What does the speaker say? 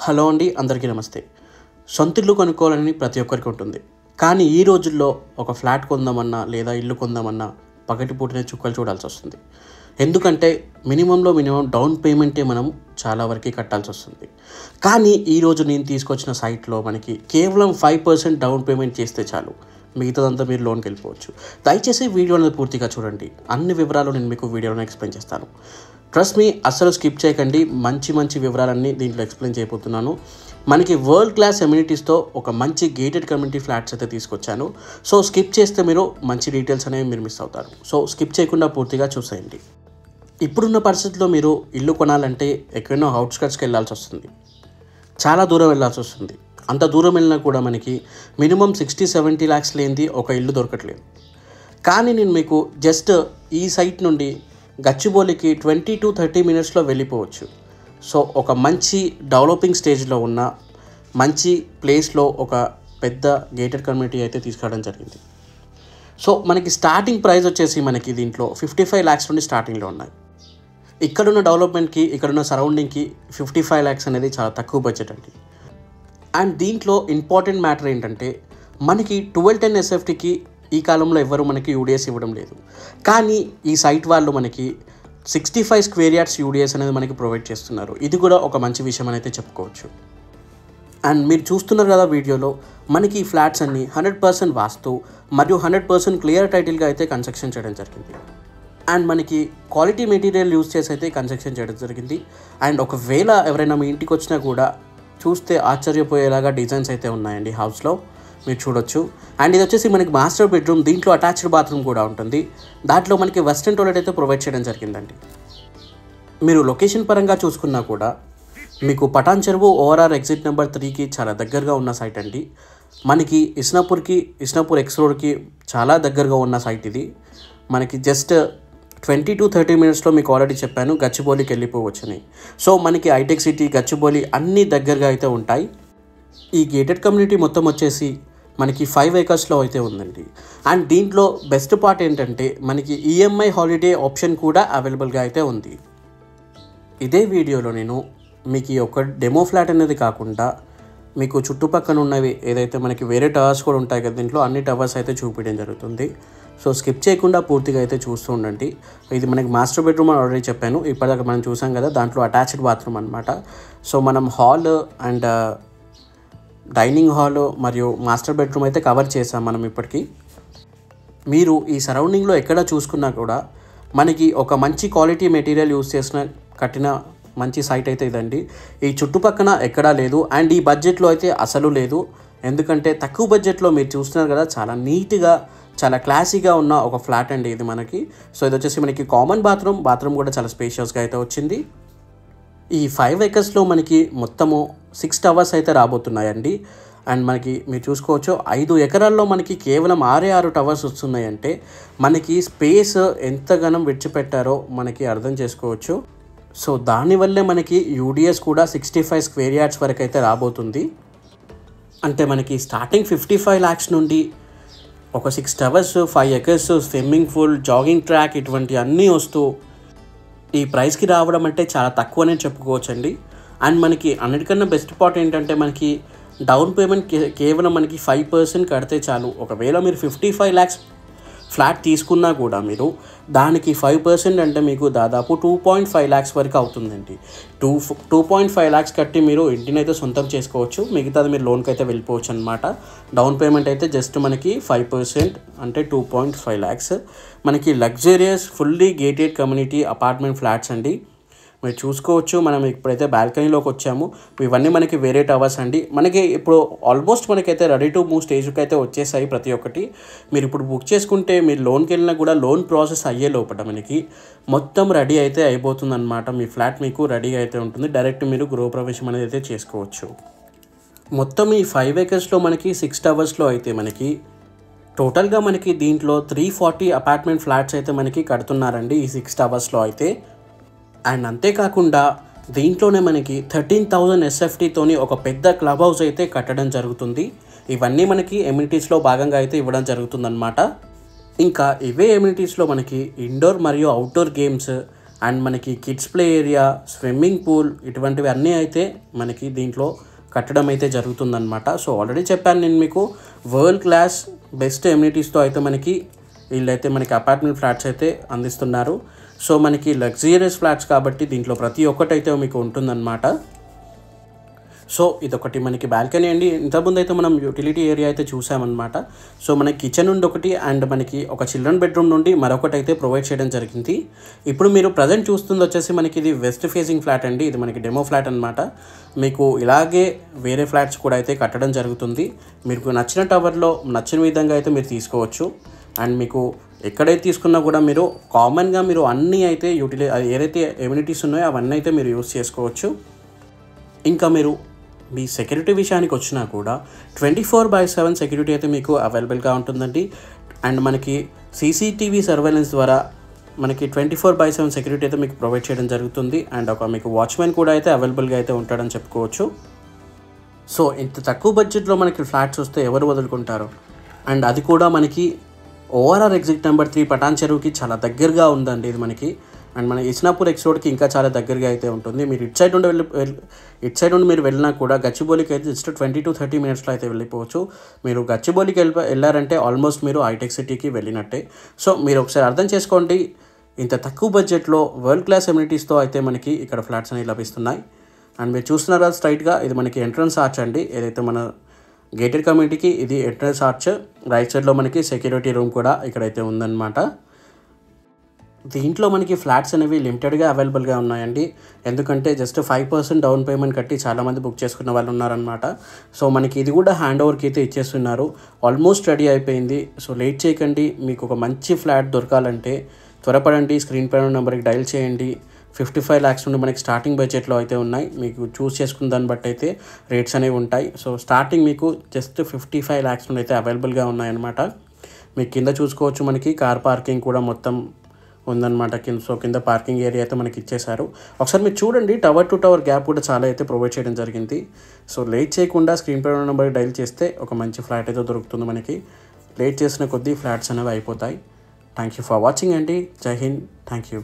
Hello అండి, అందరికీ నమస్తే. సొంత ఇల్లు కొనుక్కోవాలని ప్రతి ఒక్కరికి ఉంటుంది. కానీ ఈ రోజుల్లో ఒక ఫ్లాట్ కొందామన్నా లేదా ఇల్లు కొందామన్నా పగటిపూటనే చుక్కలు చూడాల్సి వస్తుంది. ఎందుకంటే మినిమం డౌన్ పేమెంటే మనం చాలా వరకు కట్టాల్సి వస్తుంది. కానీ ఈరోజు నేను తీసుకొచ్చిన సైట్లో మనకి కేవలం 5% డౌన్ పేమెంట్ చేస్తే చాలు, మిగతాదంతా మీరు లోన్కి వెళ్ళిపోవచ్చు. దయచేసి వీడియో అనేది పూర్తిగా చూడండి. అన్ని వివరాలు నేను మీకు వీడియోలో ఎక్స్ప్లెయిన్ చేస్తాను. ట్రస్ట్ మీ, అస్సలు స్కిప్ చేయకండి. మంచి వివరాలన్నీ దీంట్లో ఎక్స్ప్లెయిన్ చేయబోతున్నాను. మనకి వరల్డ్ క్లాస్ ఎమ్యూనిటీస్తో ఒక మంచి గేటెడ్ కమ్యూనిటీ ఫ్లాట్స్ అయితే తీసుకొచ్చాను. సో స్కిప్ చేస్తే మీరు మంచి డీటెయిల్స్ అనేవి మీరు మిస్ అవుతారు. సో స్కిప్ చేయకుండా పూర్తిగా చూసేయండి. ఇప్పుడున్న పరిస్థితుల్లో మీరు ఇల్లు కొనాలంటే ఎక్కడైనా అవుట్స్కట్స్కి వెళ్ళాల్సి వస్తుంది, చాలా దూరం వెళ్ళాల్సి వస్తుంది. అంత దూరం వెళ్ళినా కూడా మనకి మినిమం 60-70 lakhs లేనిది ఒక ఇల్లు దొరకట్లేదు. కానీ నేను మీకు జస్ట్ ఈ సైట్ నుండి గచ్చిబౌలికి 20 to 30 minutesలో వెళ్ళిపోవచ్చు. సో ఒక మంచి డెవలపింగ్ స్టేజ్లో ఉన్న మంచి ప్లేస్లో ఒక పెద్ద గేటెడ్ కమ్యూనిటీ అయితే తీసుకురావడం జరిగింది. సో మనకి స్టార్టింగ్ ప్రైస్ వచ్చేసి మనకి దీంట్లో 55 lakhs నుండి స్టార్టింగ్లో ఉన్నాయి. ఇక్కడున్న డెవలప్మెంట్కి, ఇక్కడున్న సరౌండింగ్కి 55 lakhs అనేది చాలా తక్కువ బడ్జెట్ అండి. అండ్ దీంట్లో ఇంపార్టెంట్ మ్యాటర్ ఏంటంటే మనకి 1210 SFTకి ఈ కాలంలో ఎవరు మనకి యూడిఎస్ ఇవ్వడం లేదు. కానీ ఈ సైట్ వాళ్ళు మనకి 65 square yards యూడిఎస్ అనేది మనకి ప్రొవైడ్ చేస్తున్నారు. ఇది కూడా ఒక మంచి విషయం అని అయితే చెప్పుకోవచ్చు. అండ్ మీరు చూస్తున్నారు కదా వీడియోలో, మనకి ఈ ఫ్లాట్స్ అన్ని 100% వాస్తు మరియు 100% క్లియర్ టైటిల్గా అయితే కన్స్ట్రక్షన్ చేయడం జరిగింది. అండ్ మనకి క్వాలిటీ మెటీరియల్ యూజ్ చేసి అయితే కన్స్ట్రక్షన్ చేయడం జరిగింది. అండ్ ఒకవేళ ఎవరైనా మీ ఇంటికి వచ్చినా కూడా చూస్తే ఆశ్చర్యపోయేలాగా డిజైన్స్ అయితే ఉన్నాయండి హౌస్లో, మీరు చూడొచ్చు. అండ్ ఇది వచ్చేసి మనకి మాస్టర్ బెడ్రూమ్, దీంట్లో అటాచ్డ్ బాత్రూమ్ కూడా ఉంటుంది. దాంట్లో మనకి వెస్ట్రన్ టాయిలెట్ అయితే ప్రొవైడ్ చేయడం జరిగిందండి. మీరు లొకేషన్ పరంగా చూసుకున్నా కూడా మీకు పటాన్ చెరువు ఓఆర్ఆర్ ఎగ్జిట్ నెంబర్ 3కి చాలా దగ్గరగా ఉన్న సైట్ అండి. మనకి ఇస్నాపూర్ ఎక్స్ రోడ్కి చాలా దగ్గరగా ఉన్న సైట్ ఇది. మనకి జస్ట్ 20 to 30 minutesలో మీకు ఆల్రెడీ చెప్పాను గచ్చిబౌలికి వెళ్ళిపోవచ్చని. సో మనకి హైటెక్ సిటీ, గచ్చిబౌలి అన్నీ దగ్గరగా అయితే ఉంటాయి. ఈ గేటెడ్ కమ్యూనిటీ మొత్తం వచ్చేసి మనకి 5 acresలో అయితే ఉందండి. అండ్ దీంట్లో బెస్ట్ పార్ట్ ఏంటంటే మనకి ఈఎంఐ హాలిడే ఆప్షన్ కూడా అవైలబుల్గా అయితే ఉంది. ఇదే వీడియోలో నేను మీకు ఈ ఒక డెమో ఫ్లాట్ అనేది కాకుండా మీకు చుట్టుపక్కల ఉన్నవి ఏదైతే మనకి వేరే టవర్స్ కూడా ఉంటాయి కదా, దీంట్లో అన్ని టవర్స్ అయితే చూపించడం జరుగుతుంది. సో స్కిప్ చేయకుండా పూర్తిగా అయితే చూస్తూ ఉండండి. ఇది మనకి మాస్టర్ బెడ్రూమ్ అని ఆల్రెడీ చెప్పాను, ఇప్పటిదాకా మనం చూసాం కదా, దాంట్లో అటాచ్డ్ బాత్రూమ్ అనమాట. సో మనం హాల్ అండ్ డైనింగ్ హాల్ మరియు మాస్టర్ బెడ్రూమ్ అయితే కవర్ చేసాం మనం ఇప్పటికీ. మీరు ఈ సరౌండింగ్లో ఎక్కడ చూసుకున్నా కూడా మనకి ఒక మంచి క్వాలిటీ మెటీరియల్ యూజ్ చేసిన కట్టిన మంచి సైట్ అయితే ఇదండి. ఈ చుట్టుపక్కన ఎక్కడా లేదు. అండ్ ఈ బడ్జెట్లో అయితే అసలు లేదు. ఎందుకంటే తక్కువ బడ్జెట్లో మీరు చూస్తున్నారు కదా, చాలా నీట్గా, చాలా క్లాసీగా ఉన్న ఒక ఫ్లాట్ అండి ఇది మనకి. సో ఇది వచ్చేసి మనకి కామన్ బాత్రూమ్ కూడా చాలా స్పేషియస్గా అయితే వచ్చింది. ఈ 5 acresలో మనకి మొత్తము 6 towers అయితే రాబోతున్నాయండి. అండ్ మనకి మీరు చూసుకోవచ్చు 5 ఎకరాల్లో మనకి కేవలం 6 towers వస్తున్నాయంటే మనకి స్పేస్ ఎంతగానో విడిచిపెట్టారో మనకి అర్థం చేసుకోవచ్చు. సో దానివల్లే మనకి యూడిఎస్ కూడా 65 square yards వరకు అయితే రాబోతుంది. అంటే మనకి స్టార్టింగ్ 55 lakhs నుండి ఒక 6 towers, 5 acres, swimming pool, jogging track ఇటువంటి అన్నీ వస్తూ ఈ ప్రైస్కి రావడం అంటే చాలా తక్కువనే చెప్పుకోవచ్చండి. అండ్ మనకి అన్నిటికన్నా బెస్ట్ పార్ట్ ఏంటంటే మనకి డౌన్ పేమెంట్ కేవలం మనకి 5% కడితే చాలు. ఒకవేళ మీరు 55 lakhs ఫ్లాట్ తీసుకున్నా కూడా మీరు దానికి 5% అంటే మీకు దాదాపు 2.5 lakhs వరకు అవుతుందండి. 2.5 lakhs కట్టి మీరు ఇంటిని అయితే సొంతం చేసుకోవచ్చు. మిగతాది మీరు లోన్కి అయితే వెళ్ళిపోవచ్చు అనమాట. డౌన్ పేమెంట్ అయితే జస్ట్ మనకి 5% అంటే 2.5 lakhs. మనకి luxurious fully gated community apartment flats అండి. మీరు చూసుకోవచ్చు, మనం ఇప్పుడైతే బాల్కనీలోకి వచ్చాము. ఇవన్నీ మనకి వేరే టవర్స్ అండి. మనకి ఇప్పుడు ఆల్మోస్ట్ మనకైతే రెడీ టు మూవ్ స్టేజ్కి అయితే వచ్చేసాయి ప్రతి ఒక్కటి. మీరు ఇప్పుడు బుక్ చేసుకుంటే మీరు లోన్కి వెళ్ళినా కూడా లోన్ ప్రాసెస్ అయ్యే లోపల మనకి మొత్తం రెడీ అయితే అయిపోతుంది అనమాట. మీ ఫ్లాట్ మీకు రెడీగా అయితే ఉంటుంది. డైరెక్ట్ మీరు గృహప్రవేశం అనేది అయితే చేసుకోవచ్చు. మొత్తం ఈ 5 acresలో మనకి 6 towersలో అయితే మనకి టోటల్గా మనకి దీంట్లో 340 అపార్ట్మెంట్ ఫ్లాట్స్ అయితే మనకి కడుతున్నారండి ఈ 6 towersలో అయితే. అండ్ అంతేకాకుండా దీంట్లోనే మనకి 13,000 SFTతోని ఒక పెద్ద క్లబ్ హౌస్ అయితే కట్టడం జరుగుతుంది. ఇవన్నీ మనకి ఎమ్యూనిటీస్లో భాగంగా అయితే ఇవ్వడం జరుగుతుందన్నమాట. ఇంకా ఇవే ఎమ్యూనిటీస్లో మనకి ఇండోర్ మరియు అవుట్డోర్ గేమ్స్ అండ్ మనకి kids play area, swimming pool ఇటువంటివి అన్నీ అయితే మనకి దీంట్లో కట్టడం అయితే జరుగుతుందన్నమాట. సో ఆల్రెడీ చెప్పాను నేను మీకు, వరల్డ్ క్లాస్ బెస్ట్ ఎమ్యూనిటీస్తో అయితే మనకి వీళ్ళైతే మనకి అపార్ట్మెంట్ ఫ్లాట్స్ అయితే అందిస్తున్నారు. సో మనకి లగ్జరియస్ ఫ్లాట్స్ కాబట్టి దీంట్లో ప్రతి ఒక్కటైతే మీకు ఉంటుందన్నమాట. సో ఇదొకటి మనకి బాల్కనీ అండి. ఇంతకుముందు అయితే మనం యూటిలిటీ ఏరియా అయితే చూసామన్నమాట. సో మనకి కిచెన్ నుండి ఒకటి అండ్ మనకి ఒక చిల్డ్రన్ బెడ్రూమ్ నుండి మరొకటి అయితే ప్రొవైడ్ చేయడం జరిగింది. ఇప్పుడు మీరు ప్రజెంట్ చూస్తుంది వచ్చేసి మనకి ఇది వెస్ట్ ఫేసింగ్ ఫ్లాట్ అండి. ఇది మనకి డెమో ఫ్లాట్ అనమాట. మీకు ఇలాగే వేరే ఫ్లాట్స్ కూడా అయితే కట్టడం జరుగుతుంది. మీకు నచ్చిన టవర్లో నచ్చిన విధంగా అయితే మీరు తీసుకోవచ్చు. అండ్ మీకు ఎక్కడైతే తీసుకున్నా కూడా మీరు కామన్గా మీరు అన్నీ అయితే ఏదైతే ఎమ్యూనిటీస్ ఉన్నాయో అవన్నీ అయితే మీరు యూస్ చేసుకోవచ్చు. ఇంకా మీరు మీ సెక్యూరిటీ విషయానికి వచ్చినా కూడా 24/7 సెక్యూరిటీ అయితే మీకు అవైలబుల్గా ఉంటుందండి. అండ్ మనకి సీసీటీవీ సర్వేలెన్స్ ద్వారా మనకి 24/7 సెక్యూరిటీ అయితే మీకు ప్రొవైడ్ చేయడం జరుగుతుంది. అండ్ ఒక మీకు వాచ్మెన్ కూడా అయితే అవైలబుల్గా అయితే ఉంటాడని చెప్పుకోవచ్చు. సో ఇంత తక్కువ బడ్జెట్లో మనకి ఫ్లాట్స్ వస్తే ఎవరు వదులుకుంటారు? అండ్ అది కూడా మనకి ఓఆర్ఆర్ ఎగ్జిట్ నెంబర్ 3 పటాన్ చెరువుకి చాలా దగ్గరగా ఉందండి ఇది మనకి. అండ్ మన ఇస్నాపూర్ ఎక్స్ రోడ్కి ఇంకా చాలా దగ్గరగా అయితే ఉంటుంది. మీరు ఇటు సైడ్ నుండి మీరు వెళ్ళినా కూడా గచ్చిబౌలికి అయితే జస్ట్ 20 to 30 మినిట్స్లో అయితే వెళ్ళిపోవచ్చు. మీరు గచ్చిబౌలికి వెళ్ళారంటే ఆల్మోస్ట్ మీరు హైటెక్ సిటీకి వెళ్ళినట్టే. సో మీరు ఒకసారి అర్థం చేసుకోండి, ఇంత తక్కువ బడ్జెట్లో వరల్డ్ క్లాస్ ఎమ్యూనిటీస్తో అయితే మనకి ఇక్కడ ఫ్లాట్స్ అనేవి లభిస్తున్నాయి. అండ్ మీరు చూస్తున్నారా స్ట్రైట్గా ఇది మనకి ఎంట్రన్స్ ఆర్చ్ అండి. ఏదైతే మన గేటెడ్ కమ్యూనిటీకి ఇది ఎంట్రన్స్ ఆర్చ్. రైట్ సైడ్లో మనకి సెక్యూరిటీ రూమ్ కూడా ఇక్కడైతే ఉందన్నమాట. దీంట్లో మనకి ఫ్లాట్స్ అనేవి లిమిటెడ్గా అవైలబుల్గా ఉన్నాయండి. ఎందుకంటే జస్ట్ 5% డౌన్ పేమెంట్ కట్టి చాలామంది బుక్ చేసుకున్న వాళ్ళు ఉన్నారనమాట. సో మనకి ఇది కూడా హ్యాండ్ ఓవర్కి అయితే ఇచ్చేస్తున్నారు. ఆల్మోస్ట్ రెడీ అయిపోయింది. సో లేట్ చేయకండి. మీకు ఒక మంచి ఫ్లాట్ దొరకాలంటే త్వరపడండి. స్క్రీన్ పైన నెంబర్కి డైల్ చేయండి. 55 lakhs నుండి మనకి స్టార్టింగ్ బడ్జెట్లో అయితే ఉన్నాయి. మీకు చూస్ చేసుకున్న దాన్ని బట్టి అయితే రేట్స్ అనేవి ఉంటాయి. సో స్టార్టింగ్ మీకు జస్ట్ 55 lakhs నుండి అయితే అవైలబుల్గా ఉన్నాయన్నమాట. మీకు కింద చూసుకోవచ్చు మనకి కార్ పార్కింగ్ కూడా మొత్తం ఉందన్నమాట. కింద పార్కింగ్ ఏరియా అయితే మనకి ఇచ్చేశారు. ఒకసారి మీరు చూడండి, టవర్ టు టవర్ గ్యాప్ కూడా చాలా అయితే ప్రొవైడ్ చేయడం జరిగింది. సో లేట్ చేయకుండా స్క్రీన్ పై నెంబర్కి డైల్ చేస్తే ఒక మంచి ఫ్లాట్ అయితే దొరుకుతుంది మనకి. లేట్ చేసిన కొద్దీ ఫ్లాట్స్ అనేవి అయిపోతాయి. థ్యాంక్ యూ ఫర్ వాచింగ్ అండి. జై హింద్. Thank you.